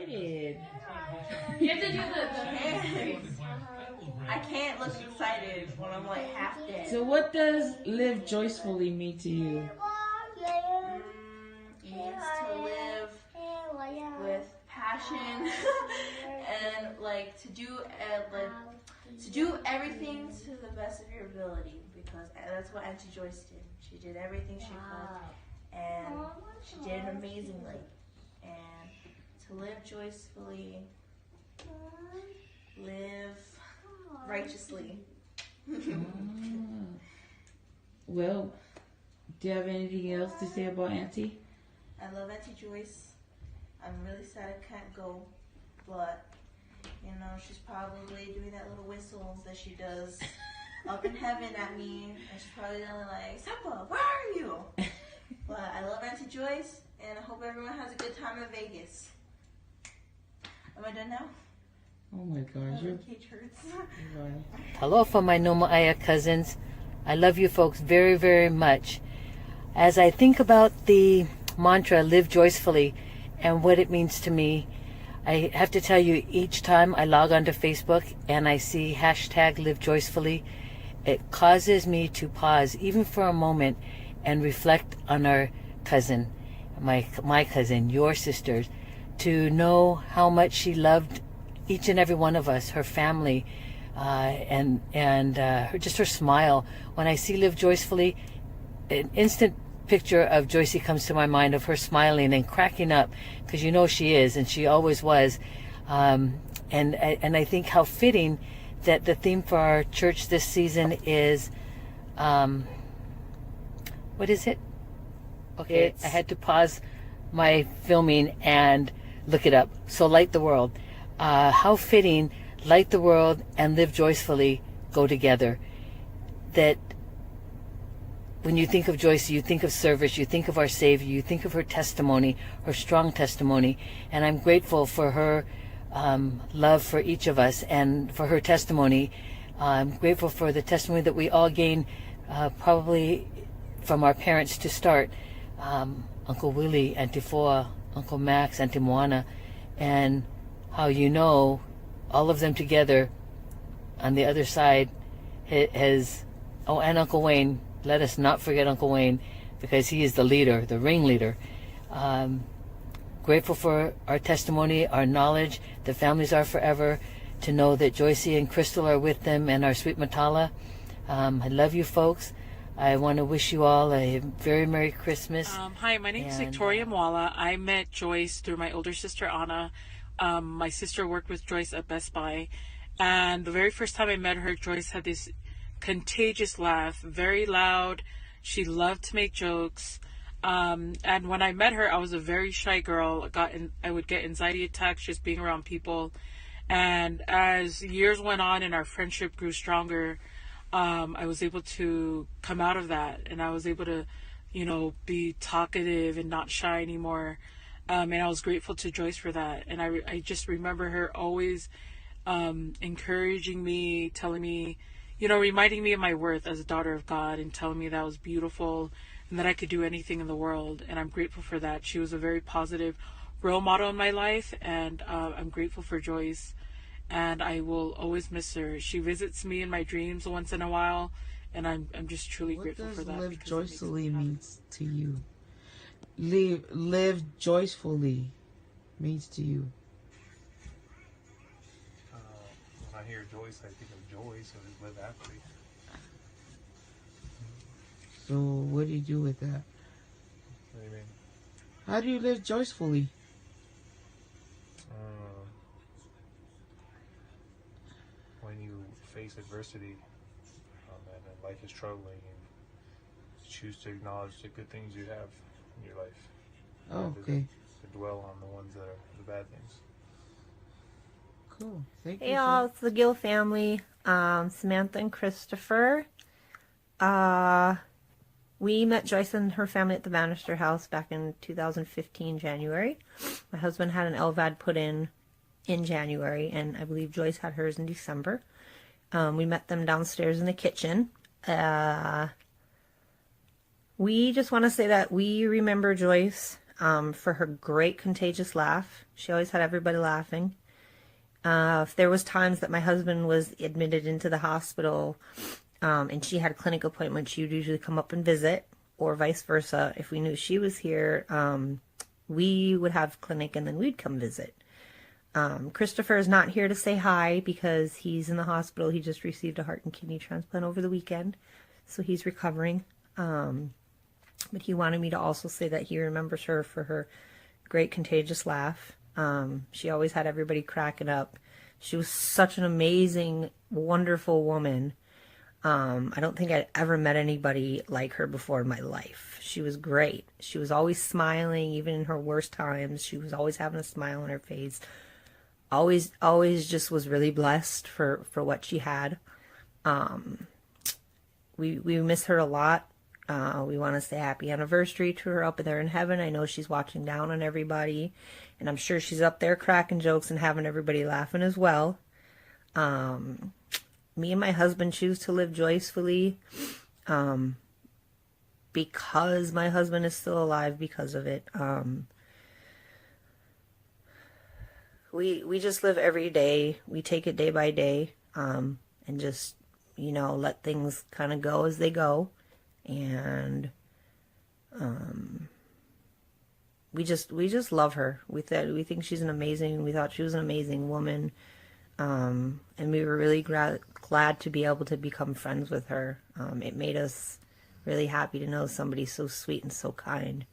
excited. You have to do the I can't look excited when I'm like half dead. So what does live joyfully mean to you? It means to live with passion and like to do everything to the best of your ability, because that's what Auntie Joyce did. She did everything she could, and she did it amazingly. And to live joyfully, live righteously. Well, do you have anything else to say about Auntie? I love Auntie Joyce. I'm really sad I can't go, but you know, she's probably doing that little whistles that she does up in heaven at me, and she's probably yelling like, "Seppa, where are you?" But I love Auntie Joyce, and I hope everyone has a good time in Vegas. Am I done now? Oh my gosh, My cage hurts. Hello from my Nomo'aya cousins. I love you folks very, very much. As I think about the mantra, live joyfully, and what it means to me, I have to tell you, each time I log onto Facebook and I see hashtag live joyfully, it causes me to pause even for a moment and reflect on our cousin, my cousin, your sisters, to know how much she loved each and every one of us, her family, and just her smile. When I see live joyfully, an instant picture of Joycey comes to my mind, of her smiling and cracking up, because you know she is, and she always was. And I think how fitting that the theme for our church this season is, what is it? Okay, I had to pause my filming and look it up. So light the world. How fitting light the world and live joyfully go together. That when you think of Joyce, you think of service, you think of our Savior, you think of her testimony, her strong testimony. And I'm grateful for her love for each of us and for her testimony. I'm grateful for the testimony that we all gain, probably from our parents to start. Uncle Willie, Auntie Foa, Uncle Max, Auntie Moana, and how, you know, all of them together on the other side has, oh, and Uncle Wayne. Let us not forget Uncle Wayne, because he is the leader, the ringleader. Grateful for our testimony, our knowledge. The families are forever. To know that Joycey and Crystal are with them, and our sweet Matala. I love you folks. I want to wish you all a very Merry Christmas. Hi, my name is Victoria Mwala. I met Joyce through my older sister, Anna. My sister worked with Joyce at Best Buy. And the very first time I met her, Joyce had this contagious laugh, very loud. She loved to make jokes. And when I met her, I was a very shy girl. I would get anxiety attacks just being around people. And as years went on and our friendship grew stronger, I was able to come out of that, and I was able to, you know, be talkative and not shy anymore. And I was grateful to Joyce for that. And I just remember her always encouraging me, telling me, you know, reminding me of my worth as a daughter of God, and telling me that I was beautiful and that I could do anything in the world. And I'm grateful for that. She was a very positive role model in my life, and I'm grateful for Joyce. And I will always miss her. She visits me in my dreams once in a while, and I'm just truly grateful for that. What does live joyfully means to you? Live joyfully means to you. When I hear Joyce, I think of joy, so just live happily. So what do you do with that? What do you mean? How do you live joyfully? When you face adversity and life is troubling, and choose to acknowledge the good things you have in your life. Oh, okay. To dwell on the ones that are the bad things. Cool. Thank you. Hey all, it's the Gill family. Samantha and Christopher. We met Joyce and her family at the Bannister House back in 2015, January. My husband had an LVAD put in January, and I believe Joyce had hers in December. We met them downstairs in the kitchen. We just want to say that we remember Joyce for her great contagious laugh. She always had everybody laughing. If there was times that my husband was admitted into the hospital and she had a clinic appointment, she would usually come up and visit, or vice versa. If we knew she was here, we would have clinic and then we'd come visit. Christopher is not here to say hi because he's in the hospital. He just received a heart and kidney transplant over the weekend, so he's recovering. But he wanted me to also say that he remembers her for her great contagious laugh. She always had everybody cracking up. She was such an amazing, wonderful woman. I don't think I'd ever met anybody like her before in my life. She was great. She was always smiling, even in her worst times. She was always having a smile on her face. Always just was really blessed for what she had. We miss her a lot. We want to say happy anniversary to her up there in heaven. I know she's watching down on everybody, and I'm sure she's up there cracking jokes and having everybody laughing as well. Me and my husband choose to live joyfully because my husband is still alive because of it. We just live every day. We take it day by day, and just, let things kind of go as they go. And we just love her. We think she's we thought she was an amazing woman. And we were really glad to be able to become friends with her. It made us really happy to know somebody so sweet and so kind.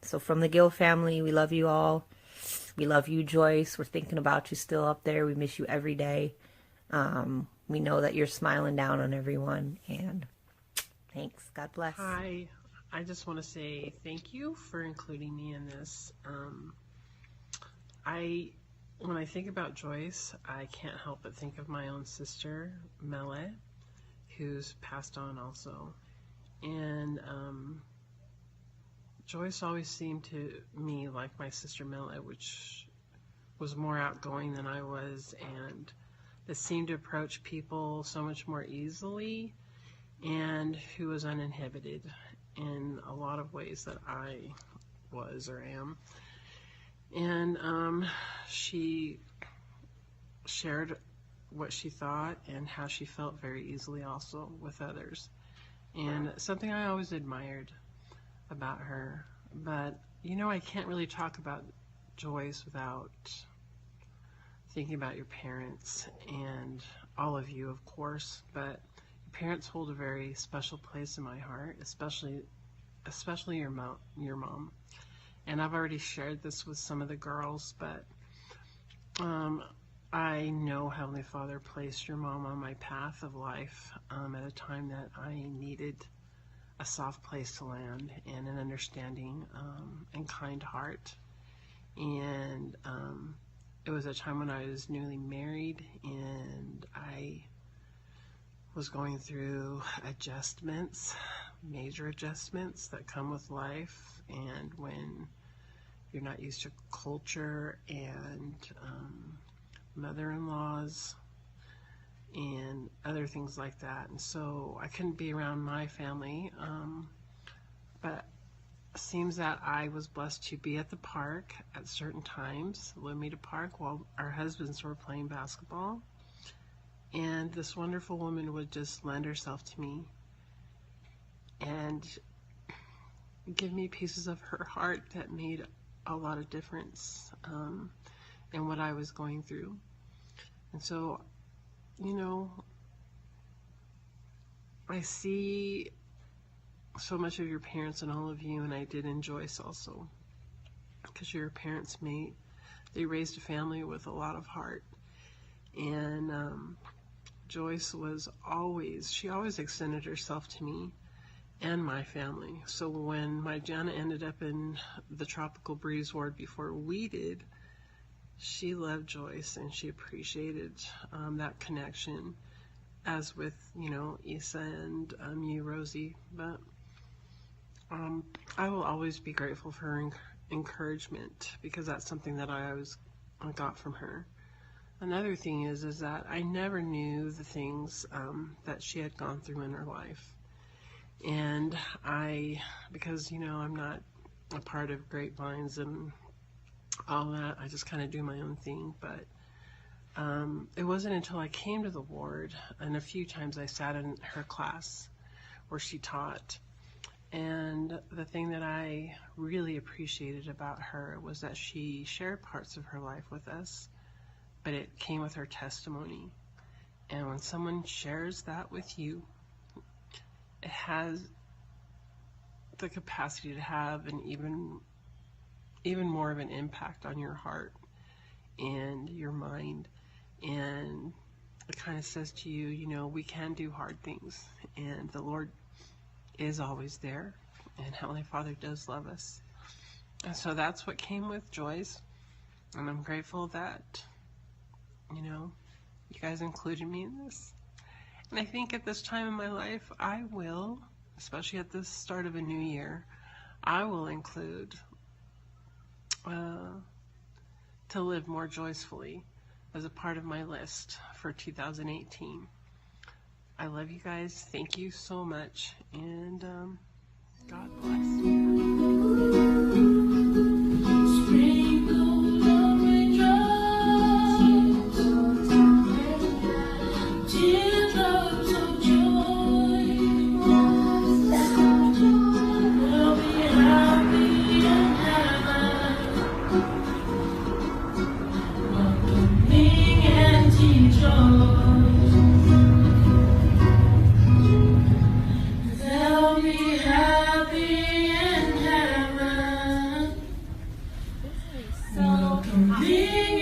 So from the Gill family, we love you all. We love you, Joyce. We're thinking about you still up there. We miss you every day. We know that you're smiling down on everyone, and thanks. God bless. Hi. I just want to say thank you for including me in this. When I think about Joyce, I can't help but think of my own sister, Mele, who's passed on also. And Joyce always seemed to me like my sister Mele, which was more outgoing than I was, and that seemed to approach people so much more easily, and who was uninhibited in a lot of ways that I was or am. And she shared what she thought and how she felt very easily also with others. And something I always admired about her. But, I can't really talk about Joyce without thinking about your parents and all of you, of course. But your parents hold a very special place in my heart, especially your mom. And I've already shared this with some of the girls, but I know Heavenly Father placed your mom on my path of life at a time that I needed a soft place to land and an understanding and kind heart. And it was a time when I was newly married, and I was going through major adjustments that come with life. And when you're not used to culture and mother-in-laws and other things like that, and so I couldn't be around my family, but it seems that I was blessed to be at the park at certain times, Lomita Park, while our husbands were playing basketball, and this wonderful woman would just lend herself to me and give me pieces of her heart that made a lot of difference in what I was going through. And so, I see so much of your parents and all of you, and I did in Joyce also, because your parents they raised a family with a lot of heart. And Joyce she always extended herself to me and my family. So when my Jana ended up in the tropical breeze ward before we did, she loved Joyce and she appreciated that connection, as with, Issa and you, Rosie. But I will always be grateful for her encouragement, because that's something that I always got from her. Another thing is that I never knew the things that she had gone through in her life. And because, I'm not a part of Grapevines and all that. I just kind of do my own thing, but it wasn't until I came to the ward, and a few times I sat in her class where she taught, and the thing that I really appreciated about her was that she shared parts of her life with us, but it came with her testimony. And when someone shares that with you, it has the capacity to have an even more of an impact on your heart and your mind. And it kind of says to you, you know, we can do hard things, and the Lord is always there, and Heavenly Father does love us. And so that's what came with Joyce, and I'm grateful that, you know, you guys included me in this. And I think at this time in my life, I will, especially at the start of a new year, I will include to live more joyfully as a part of my list for 2018. I love you guys. Thank you so much. And God bless. Welcoming